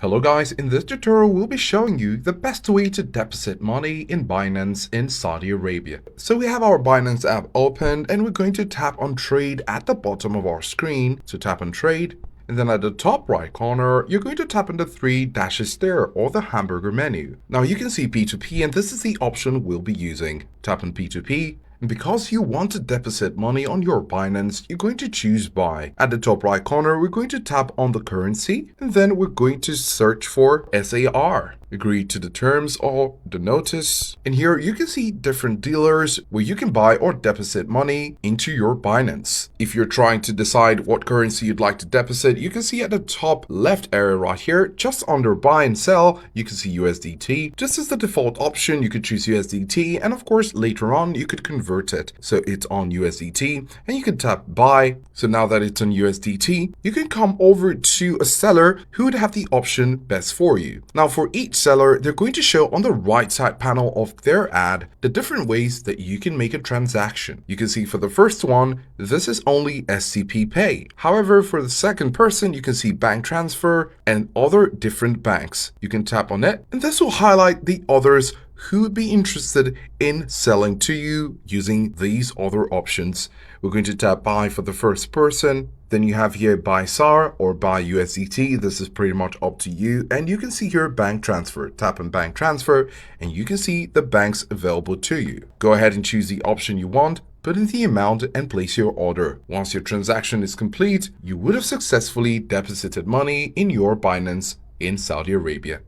Hello guys, in this tutorial we'll be showing you the best way to deposit money in Binance in Saudi Arabia. So we have our Binance app opened and we're going to tap on trade at the bottom of our screen. So tap on trade, and then at the top right corner you're going to tap on the three dashes there, or the hamburger menu. Now you can see P2P and this is the option we'll be using. Tap on P2P. And because you want to deposit money on your Binance, you're going to choose buy. At the top right corner, we're going to tap on the currency, and then we're going to search for SAR. Agree to the terms or the notice. And here you can see different dealers where you can buy or deposit money into your Binance. If you're trying to decide what currency you'd like to deposit, you can see at the top left area right here, just under buy and sell, you can see USDT. Just as the default option, you could choose USDT, and of course later on you could convert it. So it's on USDT and you can tap buy. So now that it's on USDT, you can come over to a seller who would have the option best for you. Now for each seller, they're going to show on the right side panel of their ad the different ways that you can make a transaction. You can see for the first one, this is only SCP Pay. However, for the second person, you can see bank transfer and other different banks. You can tap on it and this will highlight the others who would be interested in selling to you using these other options. We're going to tap buy for the first person. Then you have here buy SAR or buy USDT. This is pretty much up to you. And you can see here bank transfer. Tap on bank transfer and you can see the banks available to you. Go ahead and choose the option you want, put in the amount and place your order. Once your transaction is complete, you would have successfully deposited money in your Binance in Saudi Arabia.